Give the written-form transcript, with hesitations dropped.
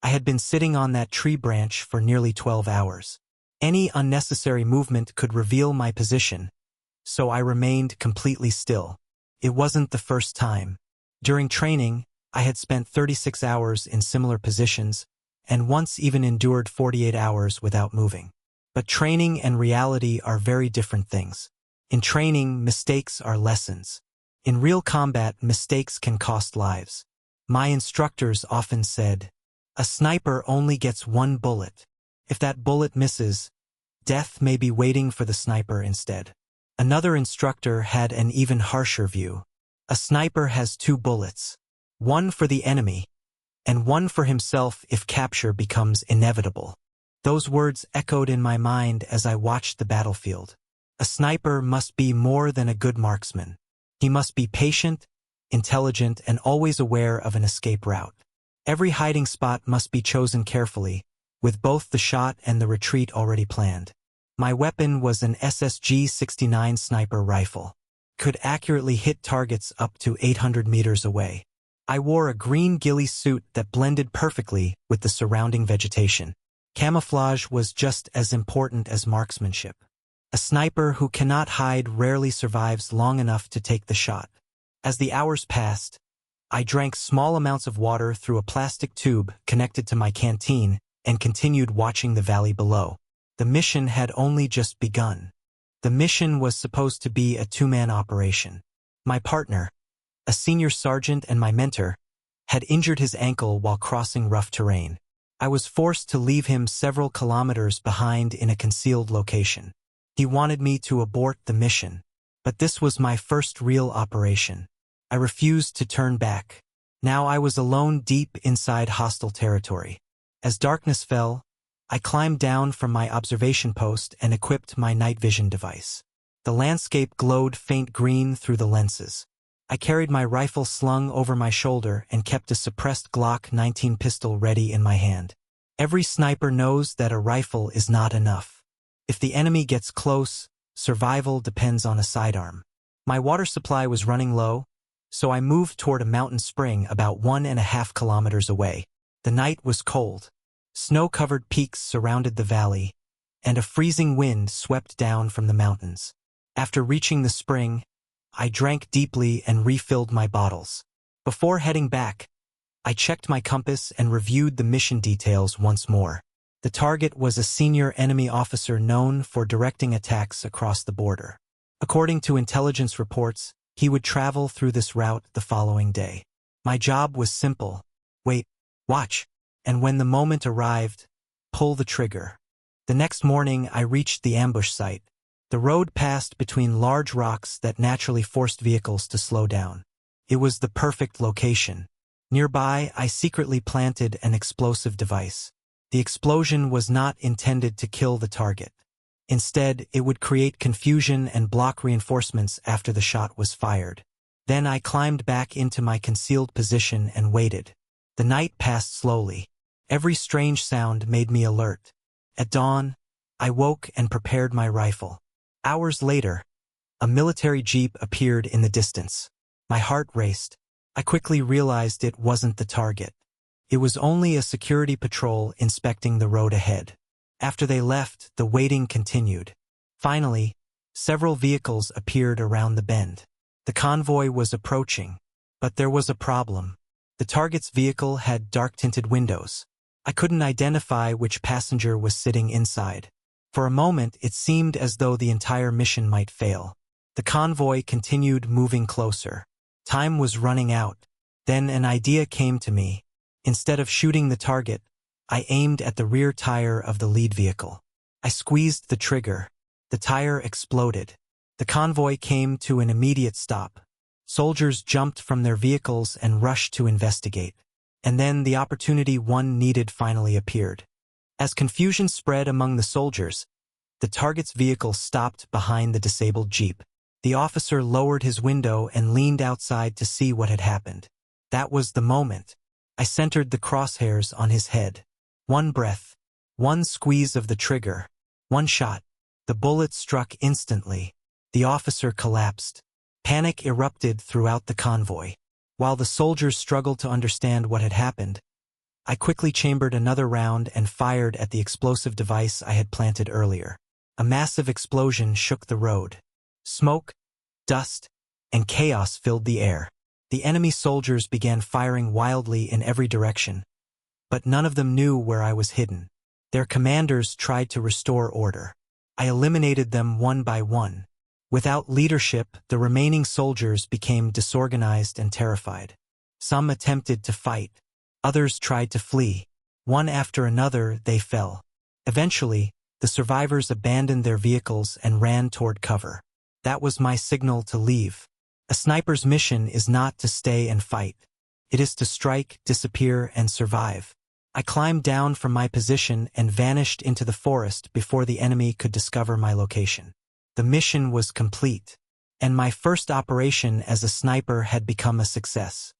I had been sitting on that tree branch for nearly 12 hours. Any unnecessary movement could reveal my position, so I remained completely still. It wasn't the first time. During training, I had spent 36 hours in similar positions, and once even endured 48 hours without moving. But training and reality are very different things. In training, mistakes are lessons. In real combat, mistakes can cost lives. My instructors often said, "A sniper only gets one bullet. If that bullet misses, death may be waiting for the sniper instead." Another instructor had an even harsher view. "A sniper has 2 bullets, one for the enemy, and one for himself if capture becomes inevitable." Those words echoed in my mind as I watched the battlefield. A sniper must be more than a good marksman. He must be patient, intelligent, and always aware of an escape route. Every hiding spot must be chosen carefully, with both the shot and the retreat already planned. My weapon was an SSG-69 sniper rifle. Could accurately hit targets up to 800 meters away. I wore a green ghillie suit that blended perfectly with the surrounding vegetation. Camouflage was just as important as marksmanship. A sniper who cannot hide rarely survives long enough to take the shot. As the hours passed, I drank small amounts of water through a plastic tube connected to my canteen and continued watching the valley below. The mission had only just begun. The mission was supposed to be a 2-man operation. My partner, a senior sergeant and my mentor, had injured his ankle while crossing rough terrain. I was forced to leave him several kilometers behind in a concealed location. He wanted me to abort the mission, but this was my first real operation. I refused to turn back. Now I was alone deep inside hostile territory. As darkness fell, I climbed down from my observation post and equipped my night vision device. The landscape glowed faint green through the lenses. I carried my rifle slung over my shoulder and kept a suppressed Glock 19 pistol ready in my hand. Every sniper knows that a rifle is not enough. If the enemy gets close, survival depends on a sidearm. My water supply was running low, so I moved toward a mountain spring about 1.5 kilometers away. The night was cold. Snow-covered peaks surrounded the valley, and a freezing wind swept down from the mountains. After reaching the spring, I drank deeply and refilled my bottles. Before heading back, I checked my compass and reviewed the mission details once more. The target was a senior enemy officer known for directing attacks across the border. According to intelligence reports, he would travel through this route the following day. My job was simple. Wait, watch, and when the moment arrived, pull the trigger. The next morning, I reached the ambush site. The road passed between large rocks that naturally forced vehicles to slow down. It was the perfect location. Nearby, I secretly planted an explosive device. The explosion was not intended to kill the target. Instead, it would create confusion and block reinforcements after the shot was fired. Then I climbed back into my concealed position and waited. The night passed slowly. Every strange sound made me alert. At dawn, I woke and prepared my rifle. Hours later, a military jeep appeared in the distance. My heart raced. I quickly realized it wasn't the target. It was only a security patrol inspecting the road ahead. After they left, the waiting continued. Finally, several vehicles appeared around the bend. The convoy was approaching, but there was a problem. The target's vehicle had dark-tinted windows. I couldn't identify which passenger was sitting inside. For a moment, it seemed as though the entire mission might fail. The convoy continued moving closer. Time was running out. Then an idea came to me. Instead of shooting the target, I aimed at the rear tire of the lead vehicle. I squeezed the trigger. The tire exploded. The convoy came to an immediate stop. Soldiers jumped from their vehicles and rushed to investigate. And then the opportunity one needed finally appeared. As confusion spread among the soldiers, the target's vehicle stopped behind the disabled jeep. The officer lowered his window and leaned outside to see what had happened. That was the moment. I centered the crosshairs on his head. One breath, one squeeze of the trigger, one shot. The bullet struck instantly. The officer collapsed. Panic erupted throughout the convoy. While the soldiers struggled to understand what had happened, I quickly chambered another round and fired at the explosive device I had planted earlier. A massive explosion shook the road. Smoke, dust, and chaos filled the air. The enemy soldiers began firing wildly in every direction, but none of them knew where I was hidden. Their commanders tried to restore order. I eliminated them one by one. Without leadership, the remaining soldiers became disorganized and terrified. Some attempted to fight. Others tried to flee. One after another, they fell. Eventually, the survivors abandoned their vehicles and ran toward cover. That was my signal to leave. A sniper's mission is not to stay and fight. It is to strike, disappear, and survive. I climbed down from my position and vanished into the forest before the enemy could discover my location. The mission was complete, and my first operation as a sniper had become a success.